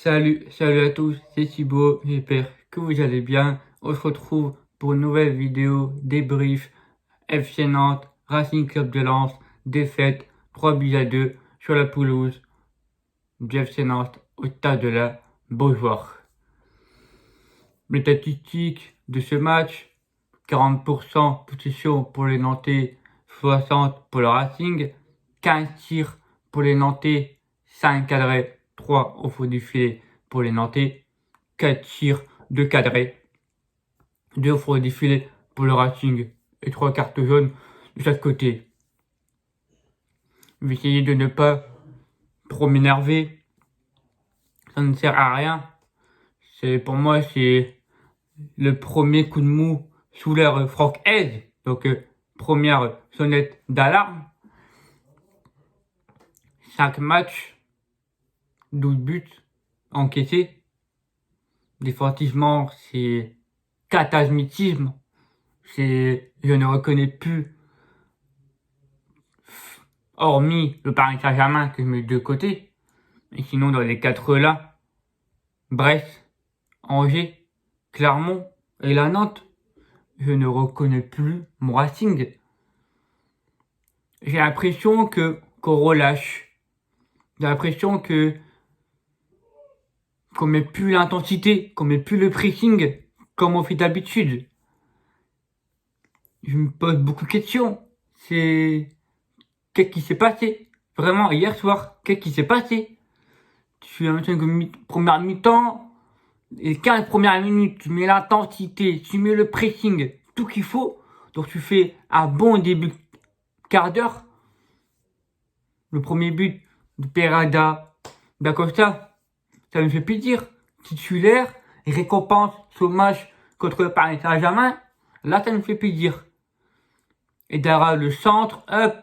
Salut à tous, c'est Thibaut, j'espère que vous allez bien. On se retrouve pour une nouvelle vidéo débrief FC Nantes, Racing Club de Lens, défaite 3-2 sur la pelouse du FC Nantes au stade de la Beaujoire. Les statistiques de ce match, 40% possession pour les Nantais, 60% pour le Racing, 15 tirs pour les Nantais, 5 cadrés, 3 au fond du filet pour les Nantais, 4 tirs, 2 cadrés, 2 au fond du filet pour le Racing et 3 cartes jaunes de chaque côté. Je vais essayer de ne pas trop m'énerver, ça ne sert à rien. Pour moi, c'est le premier coup de mou sous l'ère Franck Hez, donc première sonnette d'alarme. 5 matchs, 12 buts encaissés. Défensivement, c'est catastrophisme. Je ne reconnais plus, hormis le Paris Saint-Germain que je mets de côté. Et sinon, dans les 4 là, Brest, Angers, Clermont et la Nantes, je ne reconnais plus mon Racing. J'ai l'impression qu'on relâche. J'ai l'impression qu'on met plus l'intensité, qu'on met plus le pressing comme on fait d'habitude. Je me pose beaucoup de questions. Qu'est-ce qui s'est passé? Vraiment, hier soir, qu'est-ce qui s'est passé? Tu as première mi-temps, les 15 premières minutes, tu mets l'intensité, tu mets le pressing, tout qu'il faut. Donc tu fais un bon début quart d'heure. Le premier but de Perada d'Acosta, ça me fait plaisir. Titulaire, récompense ce match contre le Paris Saint-Germain, là ça me fait plaisir. Et derrière le centre, hop,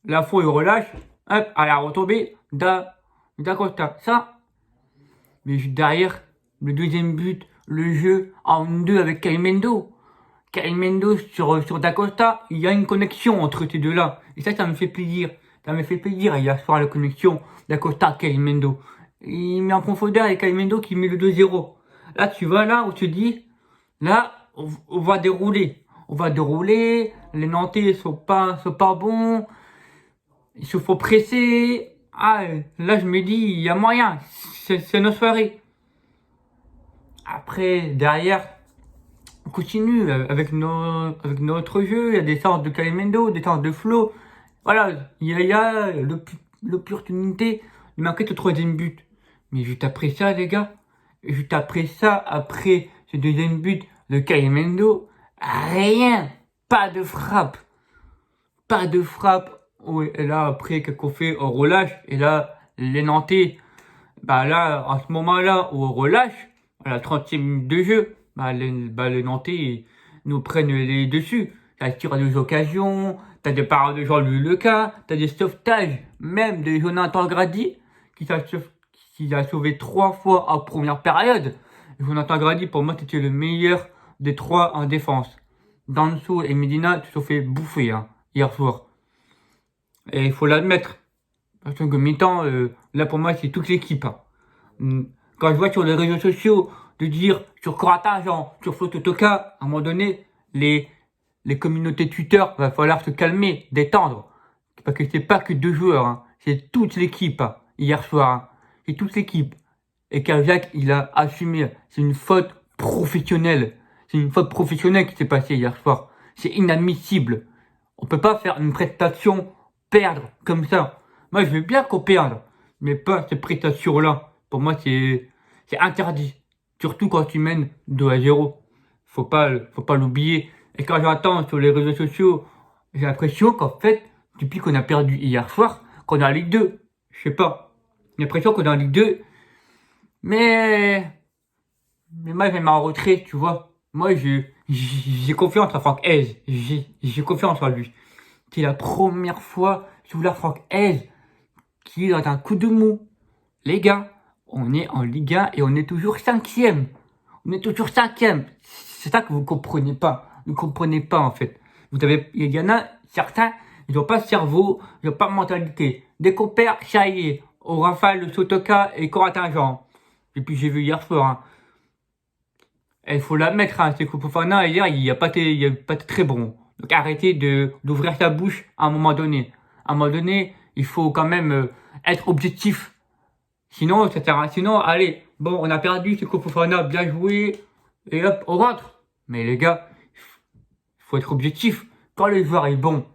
la fois il relâche, hop, à la retombée d'Acosta. Ça, mais derrière, le deuxième but, le jeu en 2 avec Calimendo. Calimendo sur D'Acosta, il y a une connexion entre ces deux-là. Et ça me fait plaisir. Ça me fait plaisir hier soir la connexion D'Acosta-Calimendo. Il met en profondeur avec Calimendo qui met le 2-0. Là, tu vas là où tu te dis, là, on va dérouler. On va dérouler. Les Nantais sont pas bons. Il se faut presser. Ah, là, je me dis, il y a moyen. C'est notre soirée. Après, derrière, on continue avec notre jeu. Il y a des sortes de Calimendo, des sortes de flow. Voilà, il y a l'opportunité de marquer le troisième but. Mais juste après ça, les gars, juste après ça, après ce deuxième but de Calimendo, rien. Pas de frappe. Pas de frappe. Et là, après, qu'est-ce qu'on fait? On relâche. Et là, les Nantais, bah là, à ce moment-là, où on relâche, à la 30e minute de jeu, les Nantais ils nous prennent les dessus. T'as des tirs des occasions, t'as des paroles de Jean-Louis Leca, t'as des sauvetages, même de Jonathan Grady, qui a sauvé 3 fois en première période. Jonathan Grady, pour moi, c'était le meilleur des 3 en défense. Danso et Medina se sont fait bouffer hier soir. Et il faut l'admettre. Parce que mi-temps, là pour moi, c'est toute l'équipe. Quand je vois sur les réseaux sociaux de dire sur Corentin Jean, sur Fototoka, à un moment donné, les communautés Twitter, va falloir se calmer, détendre. Parce que c'est pas que 2 joueurs, c'est toute l'équipe hier soir. C'est toute l'équipe. Et Kajak, il a assumé. C'est une faute professionnelle. C'est une faute professionnelle qui s'est passée hier soir. C'est inadmissible. On peut pas faire une prestation perdre comme ça. Moi, je veux bien qu'on perde, mais pas cette prestation-là. Pour moi, c'est interdit. Surtout quand tu mènes 2-0. Faut pas l'oublier. Et quand j'entends sur les réseaux sociaux, j'ai l'impression qu'en fait, depuis qu'on a perdu hier soir, qu'on est en Ligue 2. Je sais pas. J'ai l'impression qu'on est en Ligue 2. Mais moi, je vais m'en retrait, tu vois. Moi, j'ai confiance en Franck Hez. J'ai confiance en lui. C'est la première fois sous la Franck Hez qui est dans un coup de mou. Les gars, on est en Ligue 1 et on est toujours 5e. On est toujours 5e. C'est ça que vous comprenez pas. Vous comprenez pas, en fait. Il y en a certains, ils n'ont pas de cerveau, ils n'ont pas de mentalité. Dès qu'on perd, ça y est. Au Rafale, le Sotoka et Corentin Jean. depuis que j'ai vu hier soir. Hein. Et il faut l'admettre, hein, Seko Fofana, hier, il a pas été très bon. Donc arrêtez d'ouvrir sa bouche à un moment donné. À un moment donné, il faut quand même être objectif. Sinon, sinon, allez, bon, on a perdu, Seko Fofana, bien joué, et hop, on rentre. Mais les gars, il faut être objectif. Quand le joueur est bon,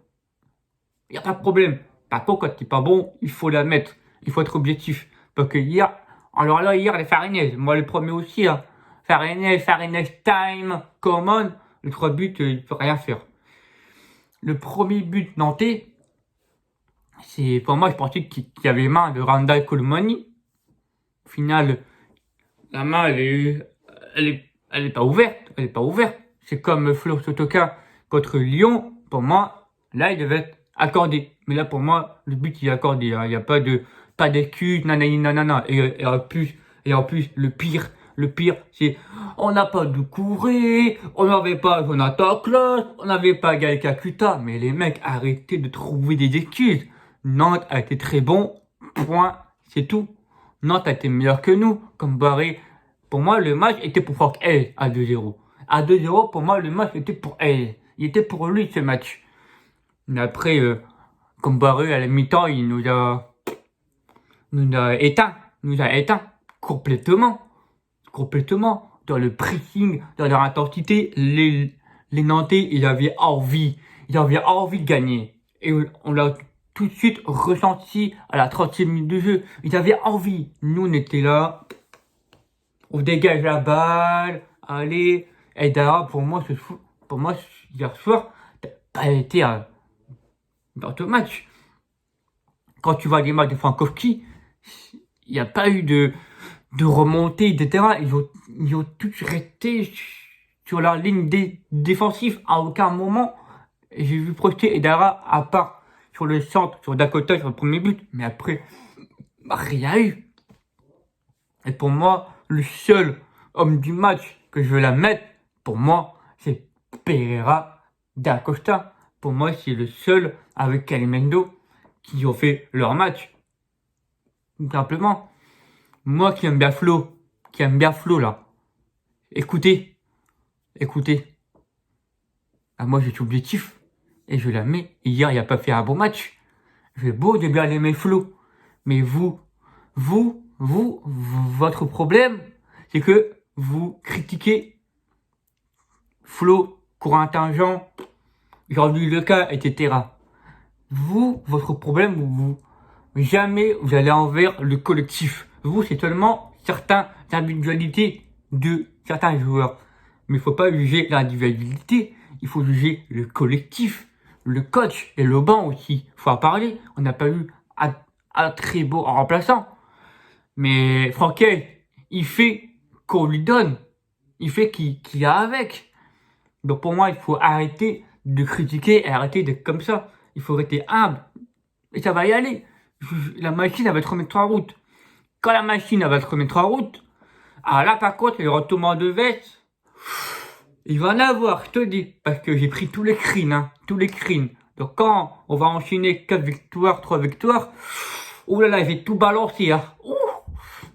il n'y a pas de problème. Par contre, quand il n'est pas bon, il faut l'admettre. Il faut être objectif. Parce que hier, alors là, hier, les Farinez, moi le premier aussi, hein. Farinez time, common, le 3 buts, il ne peut rien faire. Le premier but nantais, c'est pour moi, je pensais qu'il y avait main de Randall Colomani. Au final, la main, elle est pas ouverte. Elle est pas ouverte. C'est comme Flo Sotoka contre Lyon. Pour moi, là, il devait être accordé. Mais là, pour moi, le but, il est accordé. Hein. Il n'y a pas d'excuse, nanani, nanana. Et en plus, le pire, c'est, on n'a pas de Kouré, on n'avait pas Jonathan Klaus, on n'avait pas Gaël Kakuta. Mais les mecs, arrêtez de trouver des excuses. Nantes a été très bon. Point. C'est tout. Nantes a été meilleur que nous. Comme Barré. Pour moi, le match était pour Franck Hayes à 2-0. À 2-0, pour moi, le match était pour Hayes. Il était pour lui, ce match. Mais après, comme Barré, à la mi-temps, il nous a éteint. Complètement. Dans le pressing, dans leur intensité, les Nantais, ils avaient envie. Ils avaient envie de gagner. Et on l'a tout de suite ressenti à la 30e minute de jeu. Ils avaient envie. Nous, on était là. On dégage la balle. Allez. Et d'ailleurs, pour moi, hier soir, t'as pas été dans ton match. Quand tu vois les matchs de Frankowski, il n'y a pas eu de remontée, etc. Ils ont tous resté sur la ligne défensive à aucun moment. J'ai vu projeter Edara à part sur le centre, sur Dakota, sur le premier but. Mais après, rien eu. Et pour moi, le seul homme du match que je veux la mettre, pour moi, c'est Pereira da Costa. Pour moi, c'est le seul avec Calimendo qui ont fait leur match. Tout simplement. Moi qui aime bien Flo, là. Écoutez. Ah, moi, j'ai tout objectif. Et je la mets. Hier, il n'a pas fait un bon match. J'ai beau de bien aimer Flo. Mais votre problème, c'est que vous critiquez Flo, Corentin Jean, Jean-Louis Leca, etc. Votre problème, jamais vous allez envers le collectif. Vous, c'est seulement certaines individualités de certains joueurs. Mais il ne faut pas juger l'individualité, il faut juger le collectif, le coach et le banc aussi. Il faut en parler. On n'a pas eu un très beau remplaçant. Mais Franquet, il fait qu'on lui donne. Il fait qu'il a avec. Donc pour moi, il faut arrêter de critiquer et arrêter d'être comme ça. Il faut rester humble. Et ça va y aller. La machine, elle va te remettre en route. Quand la machine, elle va te remettre en route, ah là, par contre, les retournements de veste, il va en avoir, je te dis. Parce que j'ai pris tous les crines, hein. Tous les crines. Donc quand on va enchaîner 4 victoires, 3 victoires, oh là là, j'ai tout balancé, hein. Ouh.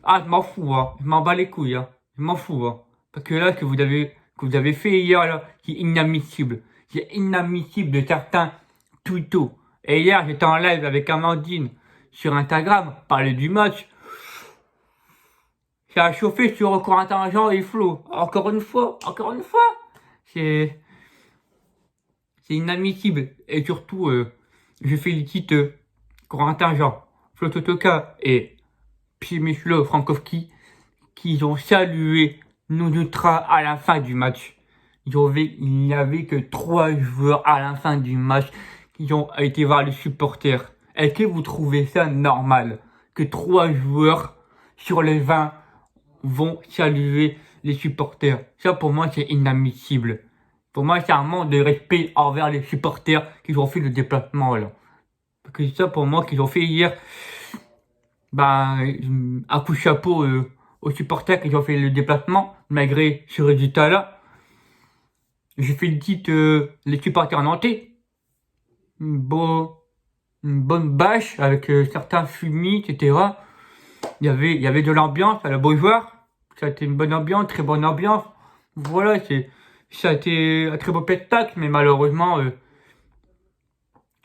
Ah, je m'en fous, hein. Je m'en bats les couilles, hein. Je m'en fous, hein. Parce que là, ce que vous avez fait hier, là, c'est inadmissible. C'est inadmissible de certains tutos. Et hier, j'étais en live avec Amandine sur Instagram, parler du match. Ça a chauffé sur Corentin Jean et Flo. Encore une fois. C'est inadmissible. Et surtout, je félicite Corentin Jean, Flo Totoka et Przemysław Frankowski qui ont salué nos ultras à la fin du match. Il n'y avait que 3 joueurs à la fin du match qui ont été voir les supporters. Est-ce que vous trouvez ça normal que 3 joueurs sur les 20 vont saluer les supporters? Ça, pour moi, c'est inadmissible. Pour moi, c'est un manque de respect envers les supporters qui ont fait le déplacement, là. Parce que ça, pour moi, qu'ils ont fait hier, un coup de chapeau aux supporters qui ont fait le déplacement, malgré ce résultat-là. Je félicite les supporters nantais. Une bonne bâche avec certains fumis, etc. Il y avait de l'ambiance à la Beaujoire. Ça a été une bonne ambiance, très bonne ambiance. Voilà, ça a été un très beau spectacle, mais malheureusement,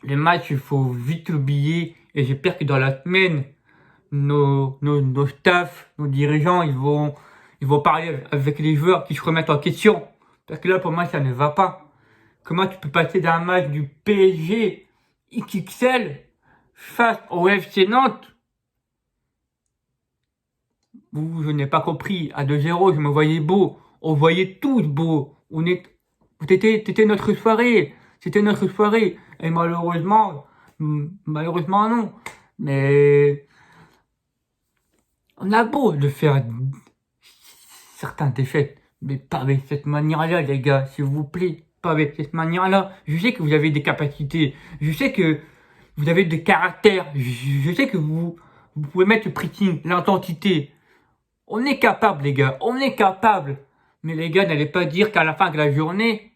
les matchs, il faut vite l'oublier. Et j'espère que dans la semaine, nos staffs, nos dirigeants, ils vont parler avec les joueurs qui se remettent en question. Parce que là, pour moi, ça ne va pas. Comment tu peux passer d'un match du PSG XXL face au FC Nantes où je n'ai pas compris. À 2-0, je me voyais beau. On voyait tous beau. C'était notre soirée. C'était notre soirée. Et malheureusement non. Mais on a beau de faire certaines défaites, mais pas avec cette manière-là, les gars, s'il vous plaît. Pas avec cette manière-là. Je sais que vous avez des capacités. Je sais que vous avez des caractères. Je sais que vous pouvez mettre le pressing, l'intensité. On est capable, les gars. On est capable. Mais les gars, n'allez pas dire qu'à la fin de la journée,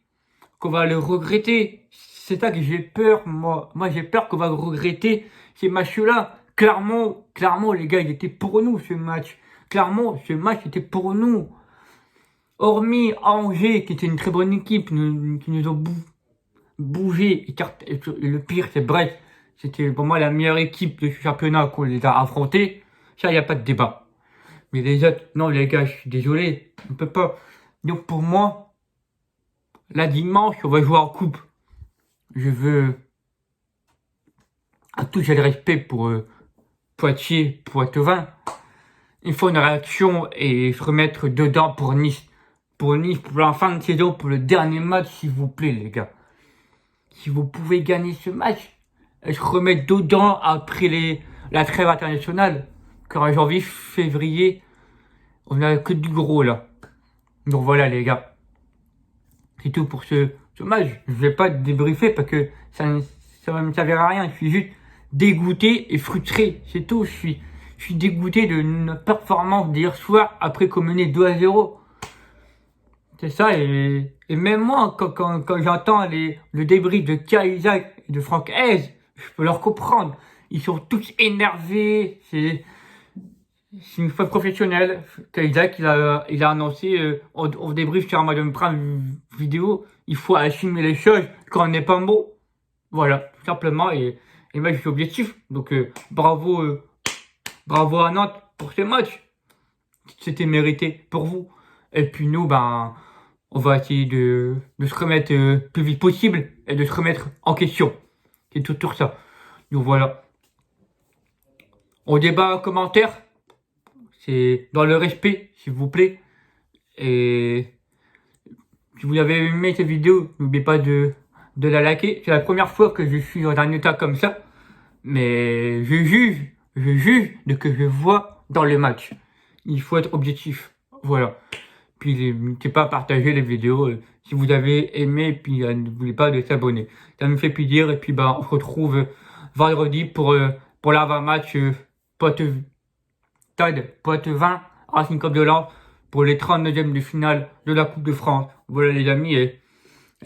qu'on va le regretter. C'est ça que j'ai peur, moi. Moi, j'ai peur qu'on va regretter ces matchs-là. Clairement, les gars, il était pour nous, ce match. Clairement, ce match était pour nous. Hormis Angers, qui était une très bonne équipe, qui nous ont bougé. Et le pire, c'est Brest. C'était pour moi la meilleure équipe de ce championnat qu'on les a affrontés. Ça, il n'y a pas de débat. Mais les autres, non, les gars, je suis désolé. On peut pas. Donc, pour moi, là, dimanche, on va jouer en coupe. Je veux, à tout, j'ai le respect pour Poitiers, Poitevin. Il faut une réaction et se remettre dedans pour Nice. Pour Nice, pour la fin de saison, pour le dernier match, s'il vous plaît, les gars. Si vous pouvez gagner ce match, et se remettre dedans après la trêve internationale. Car en janvier, février, on n'a que du gros, là. Donc voilà, les gars. C'est tout pour ce match. Je vais pas débriefer parce que ça ne me servira à rien. Je suis juste dégoûté et frustré. C'est tout. Je suis dégoûté de notre performance d'hier soir après qu'on menait 2-0. C'est ça. Et même moi, quand j'entends le débrief de Isaac et de Franck Hez, je peux leur comprendre. Ils sont tous énervés. C'est une faute professionnelle. Isaac, il a annoncé, on débrief sur Amazon Prime vidéo, il faut assumer les choses quand on n'est pas bon. Voilà, tout simplement. Et moi, je suis objectif. Donc, bravo à Nantes pour ce match. C'était mérité pour vous. Et puis nous, on va essayer de se remettre plus vite possible et de se remettre en question. C'est tout ça. Donc voilà. On débat en commentaire. C'est dans le respect, s'il vous plaît. Et si vous avez aimé cette vidéo, n'oubliez pas de la liker. C'est la première fois que je suis dans un état comme ça. Mais je juge de ce que je vois dans les matchs. Il faut être objectif. Voilà. Puis n'hésitez pas à partager les vidéos si vous avez aimé. Puis n'oubliez pas de s'abonner. Ça me fait plaisir. Et puis on se retrouve vendredi pour l'avant-match Poitevin Racing Club de Lens pour les 39e de finale de la Coupe de France. Voilà les amis, et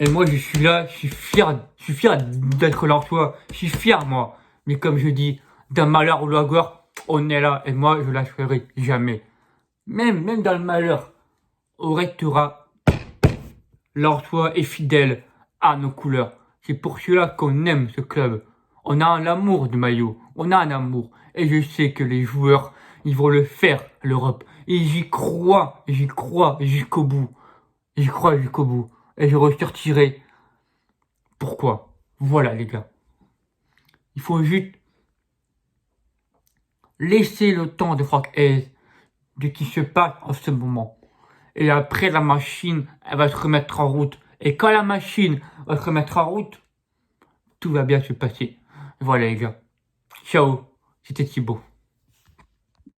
moi je suis là, je suis fier d'être lensois, je suis fier moi. Mais comme je dis, d'un malheur ou de la gloire, on est là, et moi je lâcherai jamais. Même dans le malheur, on restera lensois et fidèle à nos couleurs. C'est pour cela qu'on aime ce club. On a un amour du maillot, on a un amour. Et je sais que les joueurs, ils vont le faire, l'Europe. Et j'y crois jusqu'au bout. J'y crois jusqu'au bout. Et je ressortirai. Pourquoi? Voilà les gars. Il faut juste laisser le temps de Franck Hez, de ce qui se passe en ce moment. Et après la machine, elle va se remettre en route. Et quand la machine va se remettre en route, tout va bien se passer. Voilà les gars. Ciao, c'était Thibaut.